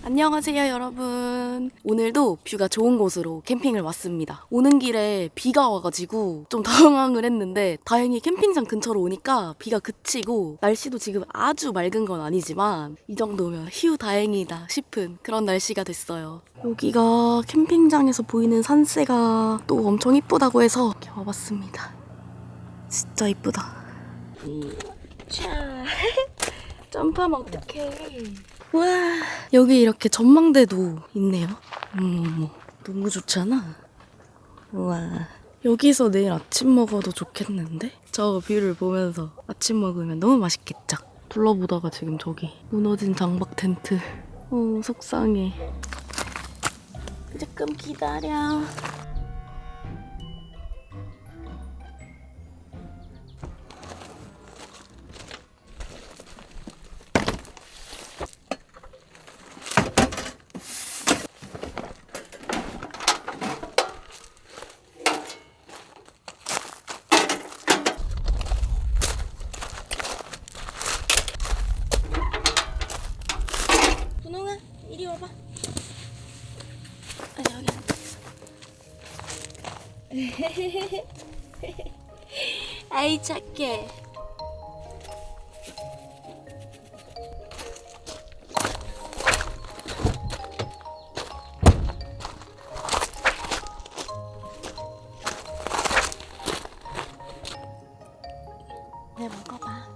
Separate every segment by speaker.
Speaker 1: 안녕하세요 여러분. 오늘도 뷰가 좋은 곳으로 캠핑을 왔습니다. 오는 길에 비가 와가지고 좀 당황을 했는데 다행히 캠핑장 근처로 오니까 비가 그치고 날씨도 지금 아주 맑은 건 아니지만 이 정도면 휴 다행이다 싶은 그런 날씨가 됐어요. 여기가 캠핑장에서 보이는 산세가 또 엄청 이쁘다고 해서 이렇게 와봤습니다. 진짜 이쁘다. 자 점프하면 어떡해. 와, 여기 이렇게 전망대도 있네요. 너무 좋잖아. 우와, 여기서 내일 아침 먹어도 좋겠는데? 저 뷰를 보면서 아침 먹으면 너무 맛있겠죠? 둘러보다가 지금 저기 무너진 장박 텐트. 속상해. 조금 기다려. 분홍아, 이리 와봐. 여기 앉아있어. 아이 착해. 네, 먹어봐.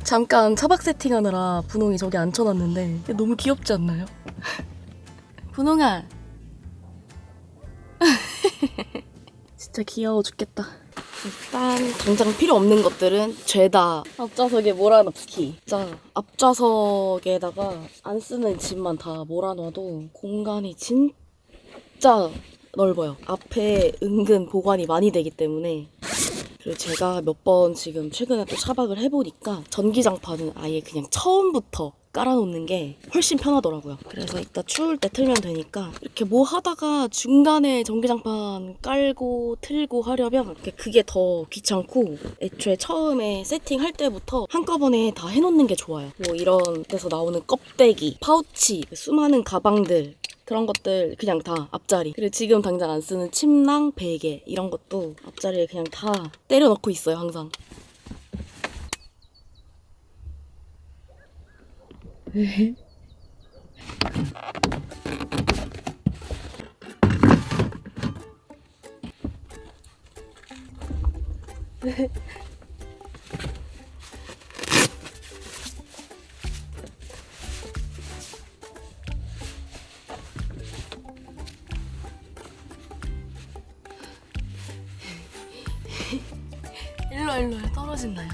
Speaker 1: 잠깐 차박 세팅하느라 분홍이 저기 앉혀놨는데 너무 귀엽지 않나요? 분홍아 진짜 귀여워 죽겠다. 일단 당장 필요 없는 것들은 죄다 앞좌석에 몰아넣기. 진짜 앞좌석에다가 안 쓰는 짐만 다 몰아놔도 공간이 진짜 넓어요. 앞에 은근 보관이 많이 되기 때문에. 그리고 제가 몇 번 지금 최근에 또 차박을 해보니까 전기장판은 아예 그냥 처음부터 깔아놓는 게 훨씬 편하더라고요. 그래서 이따 추울 때 틀면 되니까 이렇게 뭐 하다가 중간에 전기장판 깔고 틀고 하려면 그게 더 귀찮고 애초에 처음에 세팅할 때부터 한꺼번에 다 해놓는 게 좋아요. 뭐 이런 데서 나오는 껍데기, 파우치, 수많은 가방들 그런 것들 그냥 다 앞자리. 그리고 지금 당장 안 쓰는 침낭, 베개 이런 것도 앞자리에 그냥 다 때려 넣고 있어요, 항상. 일로 떨어진다 야.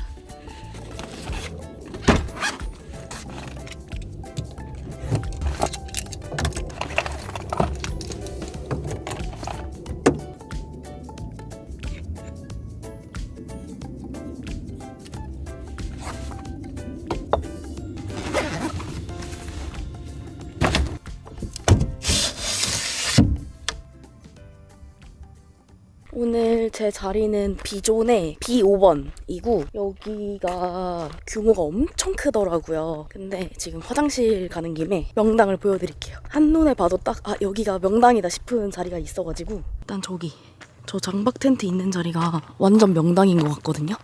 Speaker 1: 오늘 제 자리는 B존의 B5번이고 여기가 규모가 엄청 크더라고요. 근데 지금 화장실 가는 김에 명당을 보여드릴게요. 한눈에 봐도 딱 여기가 명당이다 싶은 자리가 있어가지고 일단 저기 저 장박 텐트 있는 자리가 완전 명당인 것 같거든요.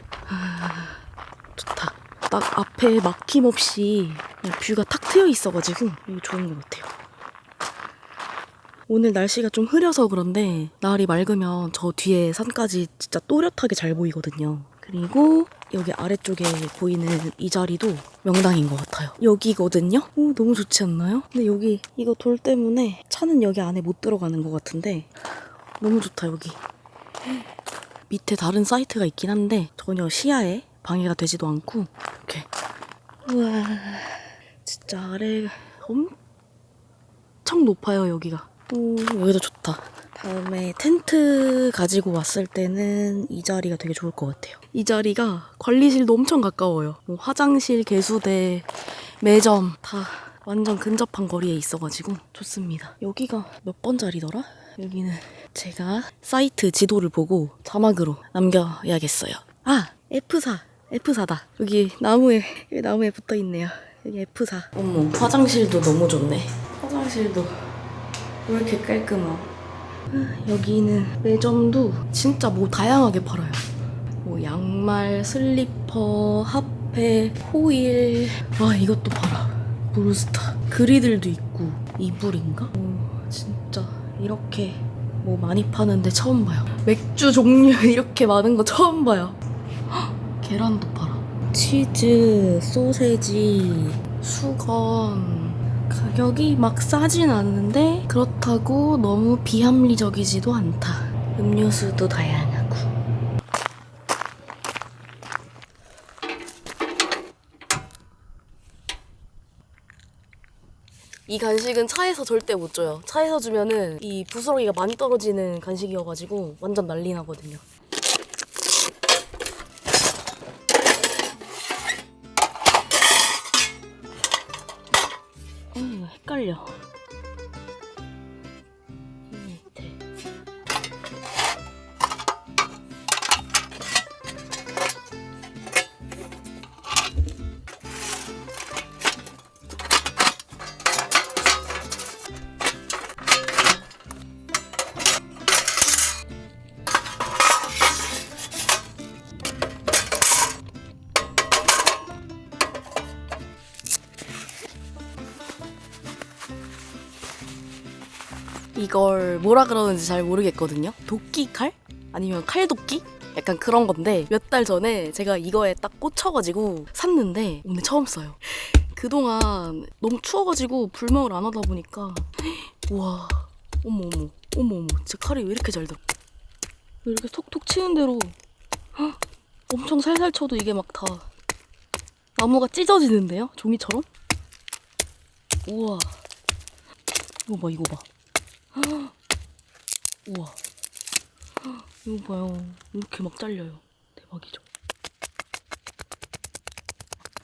Speaker 1: 좋다. 딱 앞에 막힘없이 뷰가 탁 트여 있어가지고 이거 좋은 것 같아요. 오늘 날씨가 좀 흐려서 그런데 날이 맑으면 저 뒤에 산까지 진짜 또렷하게 잘 보이거든요. 그리고 여기 아래쪽에 보이는 이 자리도 명당인 것 같아요. 여기거든요? 오, 너무 좋지 않나요? 근데 여기 이거 돌 때문에 차는 여기 안에 못 들어가는 것 같은데 너무 좋다, 여기. 밑에 다른 사이트가 있긴 한데 전혀 시야에 방해가 되지도 않고 이렇게. 우와, 진짜 아래 엄청 높아요, 여기가. 오, 여기도 좋다. 다음에 텐트 가지고 왔을 때는 이 자리가 되게 좋을 것 같아요. 이 자리가 관리실도 엄청 가까워요. 뭐 화장실, 개수대, 매점 다 완전 근접한 거리에 있어가지고 좋습니다. 여기가 몇 번 자리더라? 여기는 제가 사이트 지도를 보고 자막으로 남겨야겠어요. 아! F4다. 여기 나무에 붙어 있네요. 여기 F4. 어머, 화장실도 너무 좋네. 화장실도 왜 이렇게 깔끔함. 여기는 매점도 진짜 뭐 다양하게 팔아요. 뭐 양말, 슬리퍼, 핫팩, 호일. 와, 이것도 팔아. 브루스타. 그리들도 있고 이불인가? 진짜 이렇게 뭐 많이 파는데 처음 봐요. 맥주 종류 이렇게 많은 거 처음 봐요. 헉, 계란도 팔아. 치즈, 소세지, 수건. 가격이 막 싸진 않는데 그렇다고 너무 비합리적이지도 않다. 음료수도 다양하고. 이 간식은 차에서 절대 못 줘요. 차에서 주면은 이 부스러기가 많이 떨어지는 간식이어가지고 완전 난리 나거든요. 헷갈려. 밑에. 이걸 뭐라 그러는지 잘 모르겠거든요. 도끼 칼? 아니면 칼도끼? 약간 그런 건데 몇 달 전에 제가 이거에 딱 꽂혀가지고 샀는데 오늘 처음 써요. 그동안 너무 추워가지고 불멍을 안 하다 보니까 우와, 어머 진짜 칼이 왜 이렇게 잘 들어. 이렇게 톡톡 치는 대로 헉, 엄청 살살 쳐도 이게 막 다 나무가 찢어지는데요? 종이처럼? 우와, 이거 봐. 우와, 이거 봐요. 이렇게 막 잘려요. 대박이죠.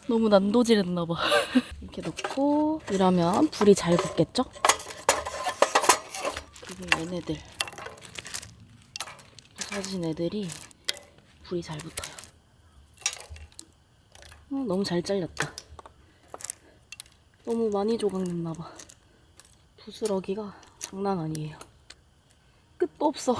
Speaker 1: 너무 난도질했나봐. 이렇게 넣고 이러면 불이 잘 붙겠죠? 그리고 얘네들 부서진 애들이 불이 잘 붙어요. 너무 잘 잘렸다. 너무 많이 조각냈나봐. 부스러기가 장난 아니에요. 끝도 없어.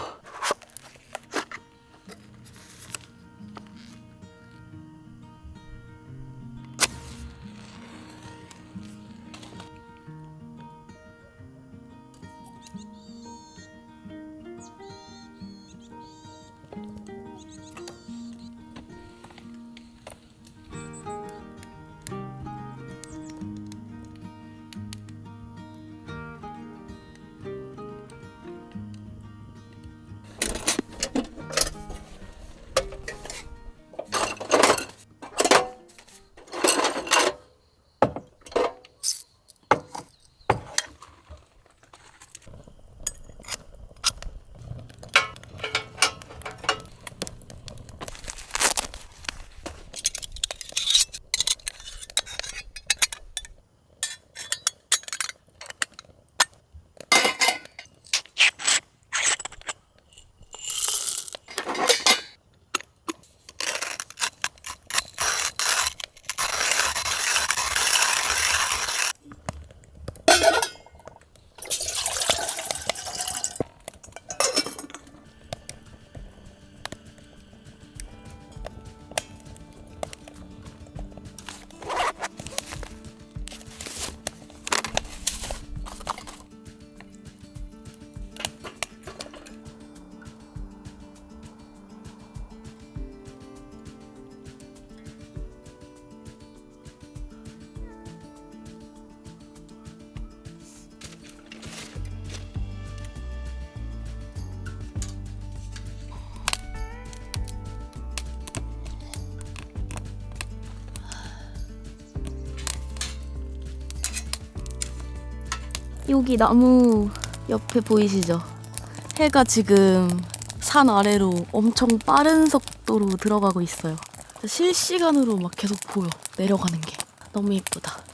Speaker 1: 여기 나무 옆에 보이시죠? 해가 지금 산 아래로 엄청 빠른 속도로 들어가고 있어요. 실시간으로 막 계속 보여. 내려가는 게. 너무 예쁘다.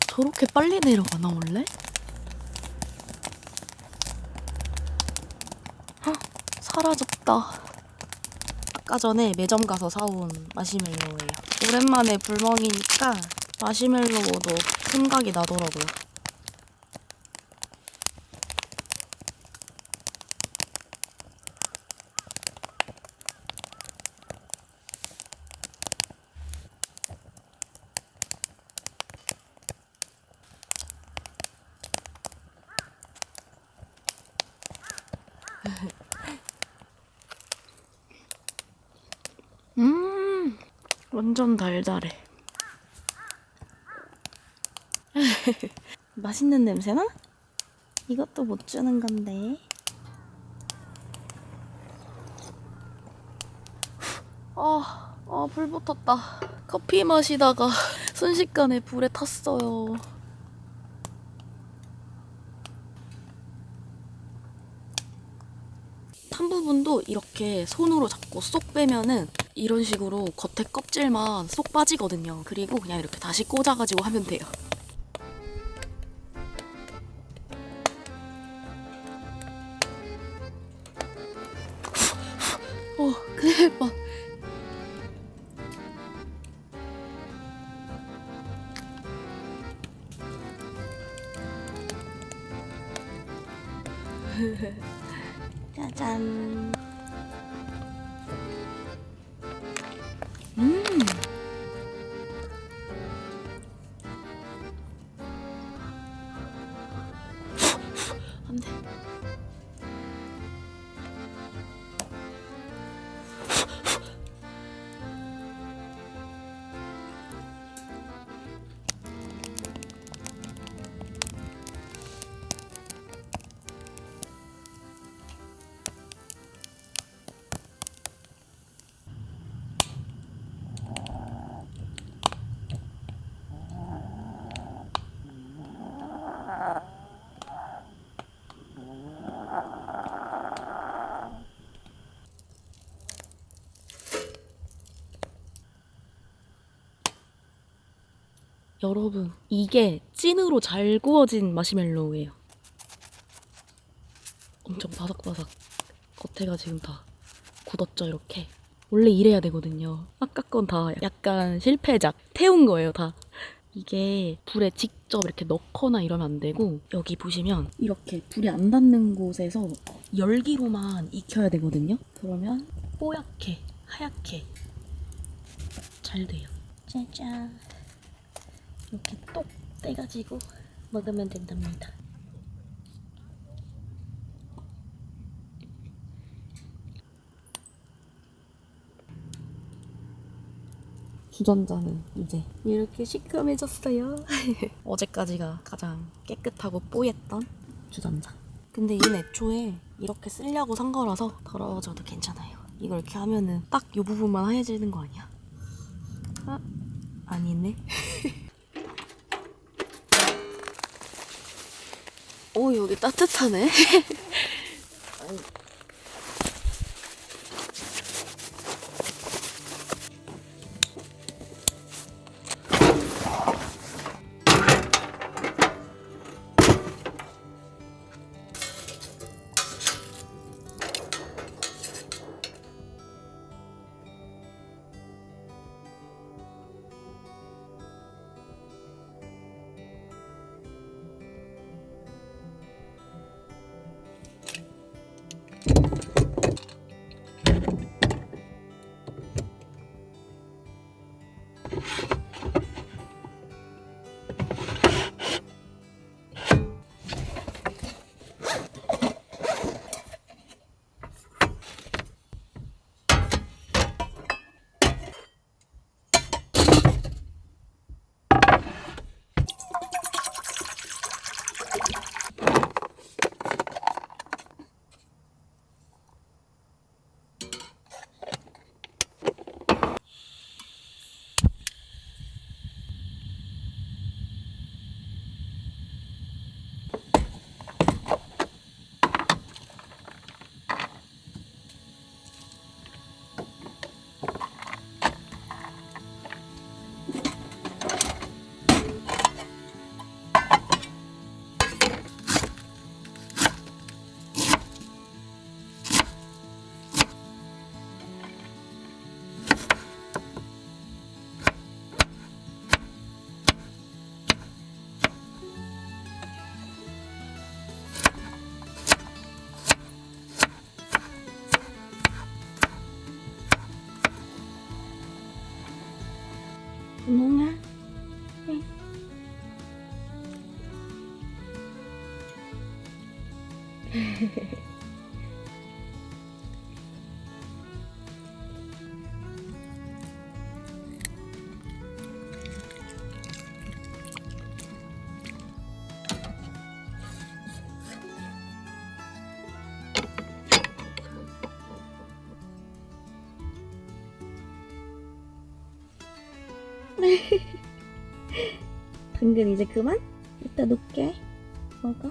Speaker 1: 저렇게 빨리 내려가나 원래? 사라졌다. 아까 전에 매점 가서 사온 마시멜로우예요. 오랜만에 불멍이니까 마시멜로우도 생각이 나더라고요. 완전 달달해. 맛있는 냄새나? 이것도 못 주는 건데. 불 붙었다. 커피 마시다가 순식간에 불에 탔어요. 탄 부분도 이렇게 손으로 잡고 쏙 빼면은 이런 식으로 겉에 껍질만 쏙 빠지거든요. 그리고 그냥 이렇게 다시 꽂아가지고 하면 돼요. 대박. 짜잔. 안 돼. 여러분, 이게 찐으로 잘 구워진 마시멜로우예요. 엄청 바삭바삭. 겉에가 지금 다 굳었죠, 이렇게. 원래 이래야 되거든요. 아까 건 다 약간 실패작. 태운 거예요, 다. 이게 불에 직접 이렇게 넣거나 이러면 안 되고, 여기 보시면 이렇게 불이 안 닿는 곳에서 열기로만 익혀야 되거든요. 그러면 뽀얗게, 하얗게 잘 돼요. 짜잔. 이렇게 똑 떼가지고 먹으면 된답니다. 주전자는 이제 이렇게 시큼해졌어요. 어제까지가 가장 깨끗하고 뽀였던 주전자. 근데 얘는 애초에 이렇게 쓰려고 산 거라서 더러워져도 괜찮아요. 이걸 이렇게 하면은 딱 이 부분만 하얘지는 거 아니야? 아니네. 오, 여기 따뜻하네. 몽아. 당근 이제 그만? 이따 놓게. 먹어.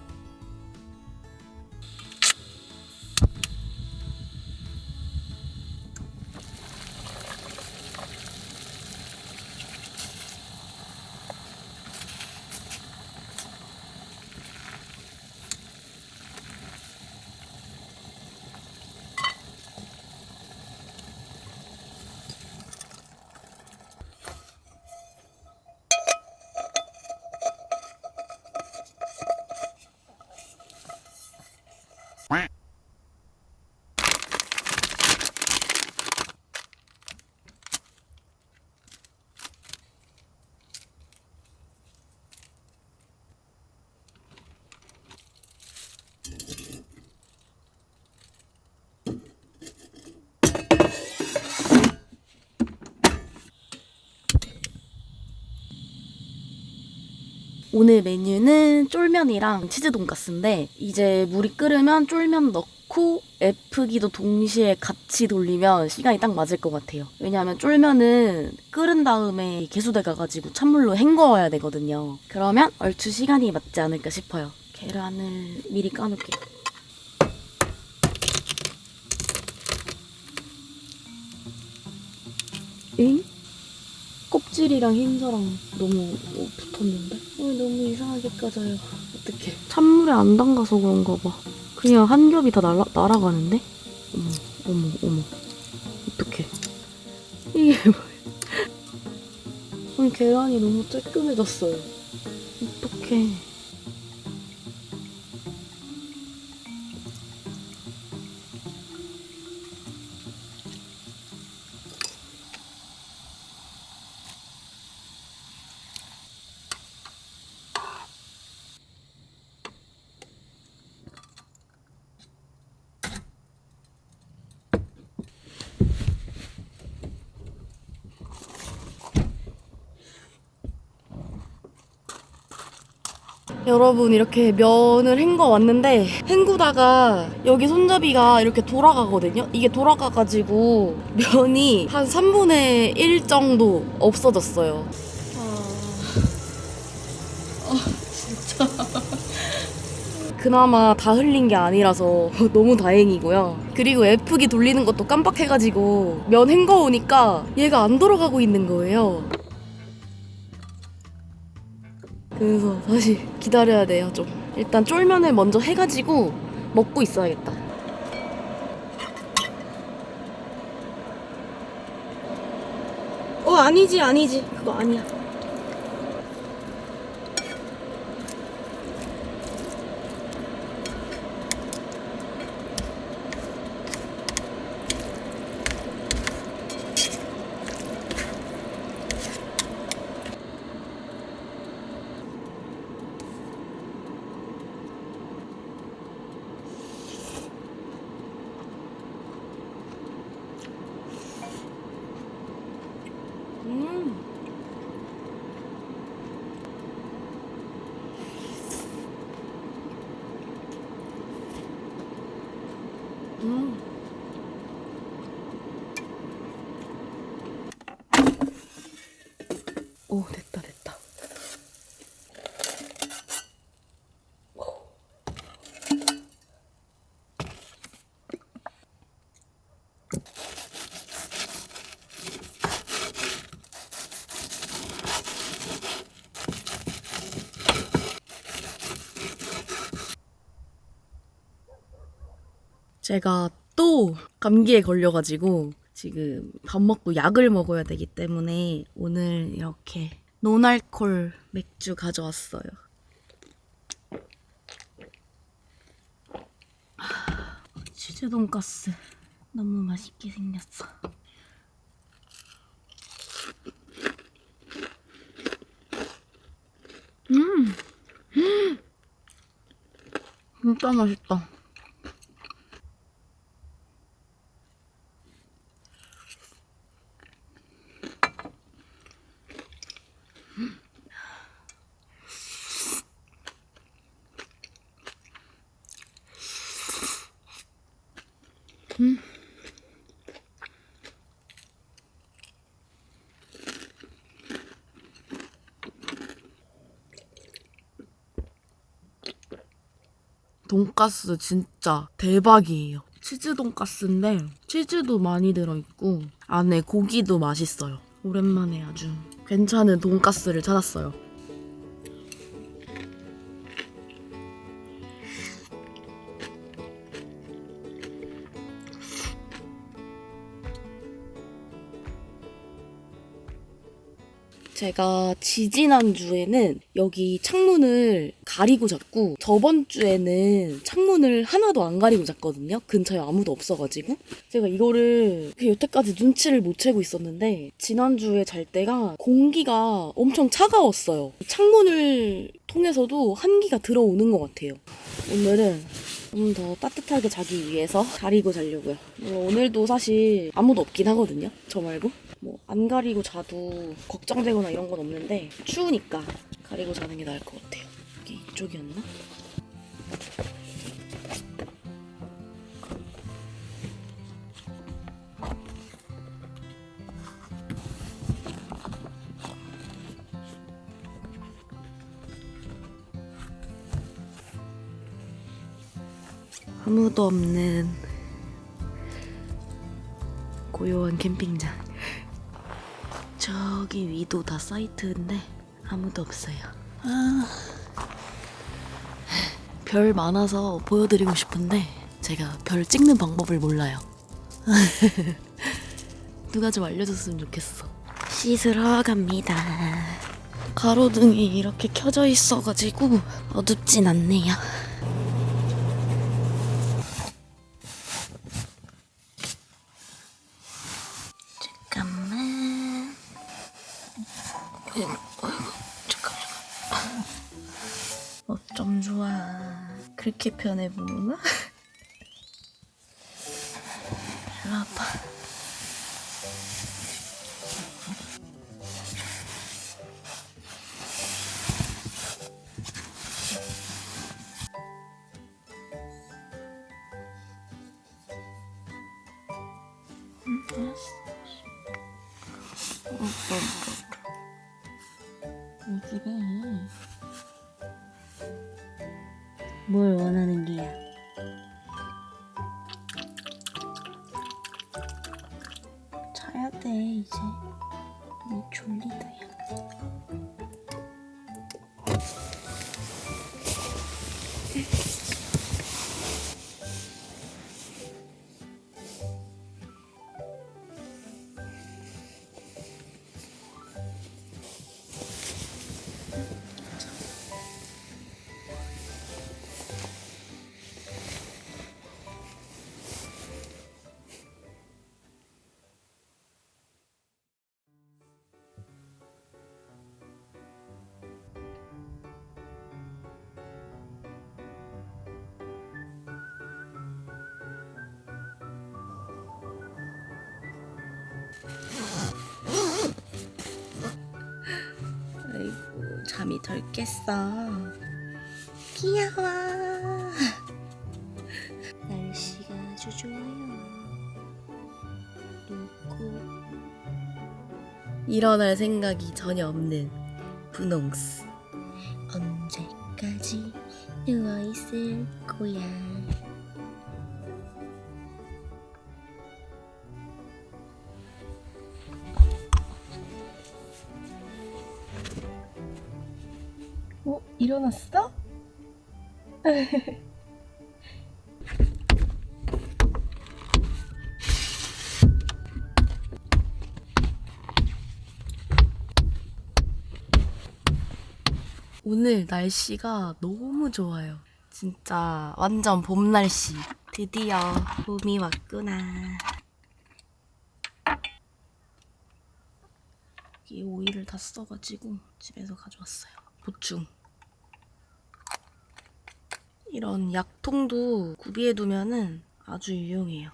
Speaker 1: 오늘 메뉴는 쫄면이랑 치즈 돈가스인데 이제 물이 끓으면 쫄면 넣고 F기도 동시에 같이 돌리면 시간이 딱 맞을 것 같아요. 왜냐하면 쫄면은 끓은 다음에 개수대 가가지고 찬물로 헹궈야 되거든요. 그러면 얼추 시간이 맞지 않을까 싶어요. 계란을 미리 까놓을게요. 엥? 껍질이랑 흰자랑 너무 붙었는데? 너무 이상하게 까져요. 어떡해. 찬물에 안 담가서 그런가 봐. 그냥 한 겹이 다 날아가는데? 어머. 어떡해. 이게 뭐야. 계란이 너무 쬐끔해졌어요. 어떡해. 여러분 이렇게 면을 헹궈 왔는데 헹구다가 여기 손잡이가 이렇게 돌아가거든요? 이게 돌아가가지고 면이 한 3분의 1 정도 없어졌어요. 진짜 그나마 다 흘린 게 아니라서 너무 다행이고요. 그리고 F기 돌리는 것도 깜빡해가지고 면 헹궈오니까 얘가 안 돌아가고 있는 거예요. 그래서 다시 기다려야 돼요, 좀. 일단 쫄면을 먼저 해가지고 먹고 있어야겠다. 아니지. 그거 아니야. 음. 오, 됐다. 제가 또 감기에 걸려가지고 지금 밥 먹고 약을 먹어야 되기 때문에 오늘 이렇게 노알콜 맥주 가져왔어요. 치즈 돈가스 너무 맛있게 생겼어. 진짜 맛있다. 돈가스 진짜 대박이에요. 치즈 돈가스인데 치즈도 많이 들어있고 안에 고기도 맛있어요. 오랜만에 아주 괜찮은 돈가스를 찾았어요. 제가 지지난주에는 여기 창문을 가리고 잤고 저번 주에는 창문을 하나도 안 가리고 잤거든요. 근처에 아무도 없어가지고. 제가 이거를 여태까지 눈치를 못 채고 있었는데 지난주에 잘 때가 공기가 엄청 차가웠어요. 창문을 통해서도 한기가 들어오는 것 같아요. 오늘은 좀 더 따뜻하게 자기 위해서 가리고 자려고요. 오늘도 사실 아무도 없긴 하거든요. 저 말고. 뭐 안 가리고 자도 걱정되거나 이런 건 없는데 추우니까 가리고 자는 게 나을 것 같아요. 이게 이쪽이었나? 아무도 없는 고요한 캠핑장. 저기 위도 다 사이트인데 아무도 없어요. 별 많아서 보여드리고 싶은데 제가 별 찍는 방법을 몰라요. 누가 좀 알려줬으면 좋겠어. 씻으러 갑니다. 가로등이 이렇게 켜져 있어가지고 어둡진 않네요. 잠깐만. 잠깐만. 어쩜 좋아. 그렇게 편해 보이나? 일로 와봐. 이 집에 뭘 원하는 게야? 자야 돼 이제. 이 졸리다야. 아이고 잠이 덜 깼어. 귀여워. 날씨가 아주 좋아요. 놓고 일어날 생각이 전혀 없는 분홍스. 언제까지 누워있을 거야. 일어났어? 오늘 날씨가 너무 좋아요. 진짜 완전 봄 날씨. 드디어 봄이 왔구나. 이 오이를 다 써가지고 집에서 가져왔어요. 보충. 이런 약통도 구비해두면은 아주 유용해요.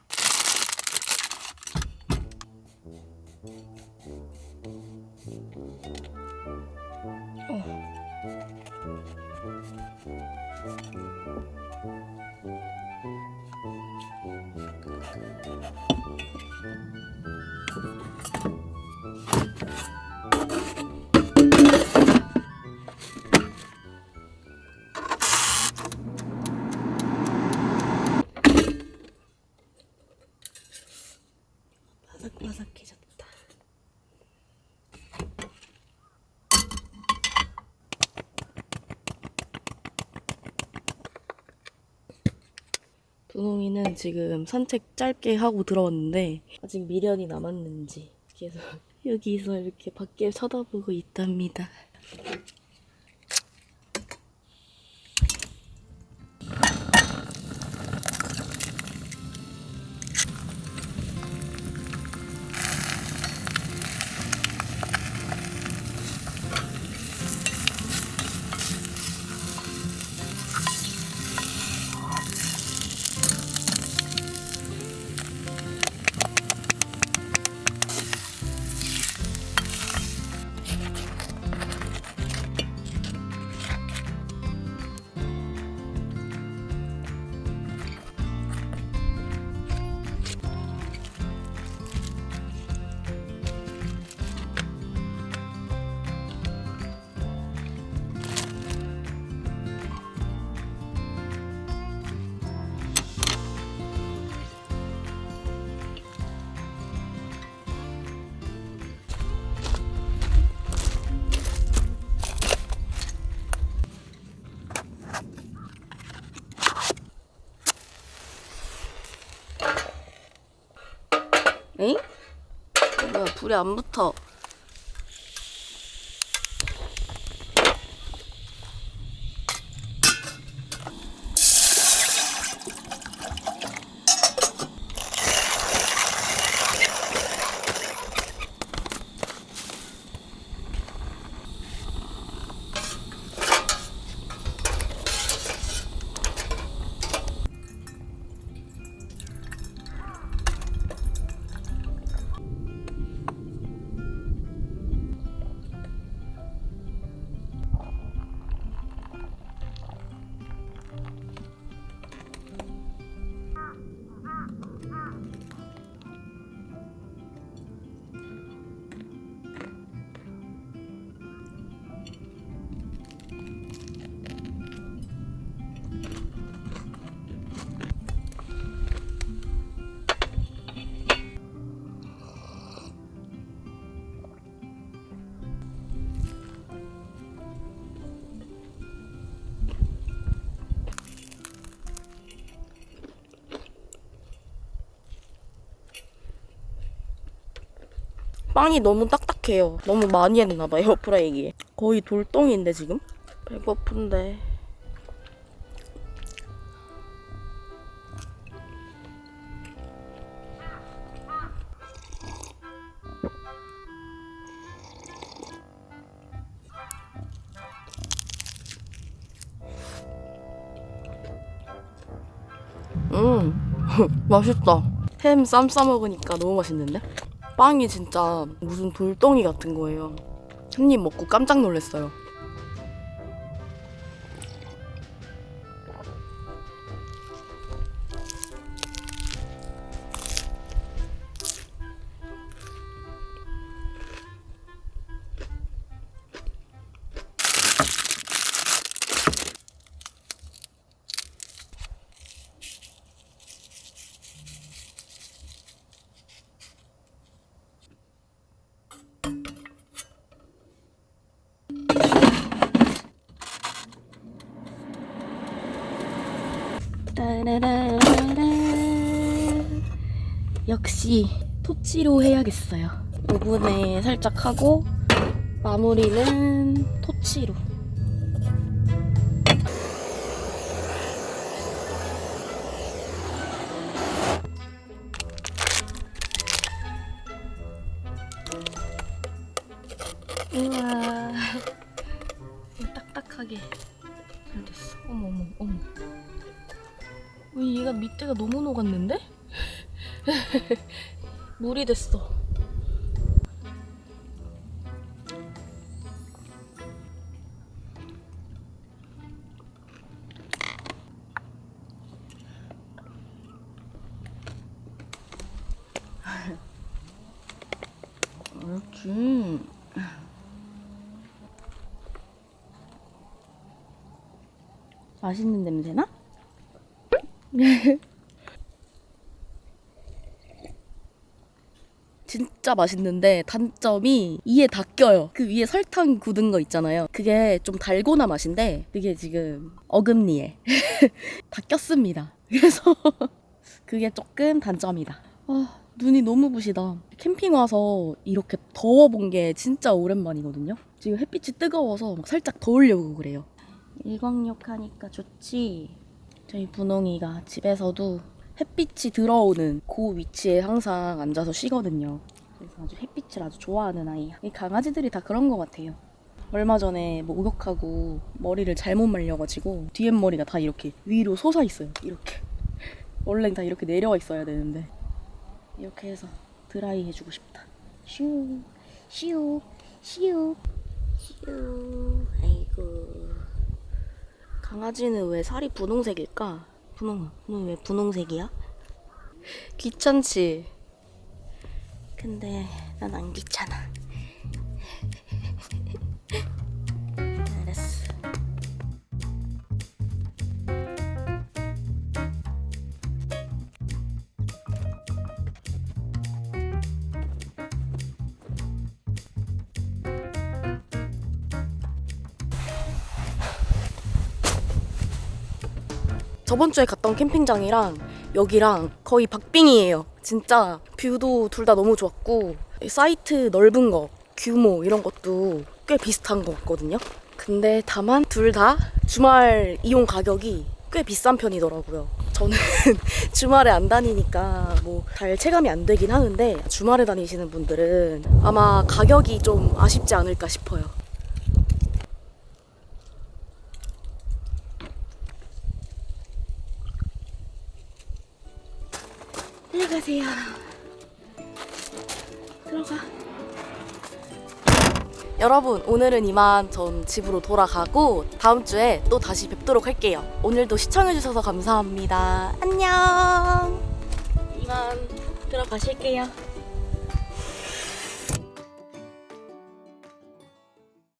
Speaker 1: 바삭바삭해졌다. 분홍이는 지금 산책 짧게 하고 들어왔는데 아직 미련이 남았는지 계속 여기서 이렇게 밖에 쳐다보고 있답니다. 에잉? 뭐야, 불이 안 붙어. 빵이 너무 딱딱해요. 너무 많이 했나봐요, 에어프라이기에. 거의 돌덩이인데, 지금? 배고픈데. 맛있다. 햄 쌈 싸먹으니까 너무 맛있는데? 빵이 진짜 무슨 돌덩이 같은 거예요. 한 입 먹고 깜짝 놀랐어요. 따라라라라. 역시 토치로 해야겠어요. 오븐에 살짝 하고 마무리는 토치로. 우와, 딱딱하게 잘 됐어. 어머 어머 어머. 여기가 밑에가 너무 녹았는데? 물이 됐어. 그렇지. 맛있는 냄새나? 진짜 맛있는데 단점이 이에 다 껴요. 그 위에 설탕 굳은 거 있잖아요. 그게 좀 달고나 맛인데 그게 지금 어금니에 다 꼈습니다. 그래서 그게 조금 단점이다. 아, 눈이 너무 부시다. 캠핑 와서 이렇게 더워본 게 진짜 오랜만이거든요. 지금 햇빛이 뜨거워서 막 살짝 더우려고 그래요. 일광욕 하니까 좋지. 저희 분홍이가 집에서도 햇빛이 들어오는 그 위치에 항상 앉아서 쉬거든요. 그래서 아주 햇빛을 아주 좋아하는 아이야. 이 강아지들이 다 그런 것 같아요. 얼마 전에 뭐 목욕하고 머리를 잘못 말려가지고 뒤에 머리가 다 이렇게 위로 솟아 있어요. 이렇게. 원래는 다 이렇게 내려와 있어야 되는데 이렇게 해서 드라이 해주고 싶다. 슈, 슈, 슈, 슈. 아이고. 강아지는 왜 살이 분홍색일까? 분홍아, 너 왜 분홍색이야? 귀찮지? 근데 난 안 귀찮아. 알았어. 저번 주에 갔던 캠핑장이랑 여기랑 거의 박빙이에요. 진짜 뷰도 둘 다 너무 좋았고 사이트 넓은 거, 규모 이런 것도 꽤 비슷한 것 같거든요. 근데 다만 둘 다 주말 이용 가격이 꽤 비싼 편이더라고요. 저는 주말에 안 다니니까 뭐 잘 체감이 안 되긴 하는데 주말에 다니시는 분들은 아마 가격이 좀 아쉽지 않을까 싶어요. 들어가세요. 들어가. 여러분, 오늘은 이만 전 집으로 돌아가고 다음 주에 또 다시 뵙도록 할게요. 오늘도 시청해주셔서 감사합니다. 안녕. 이만 들어가실게요.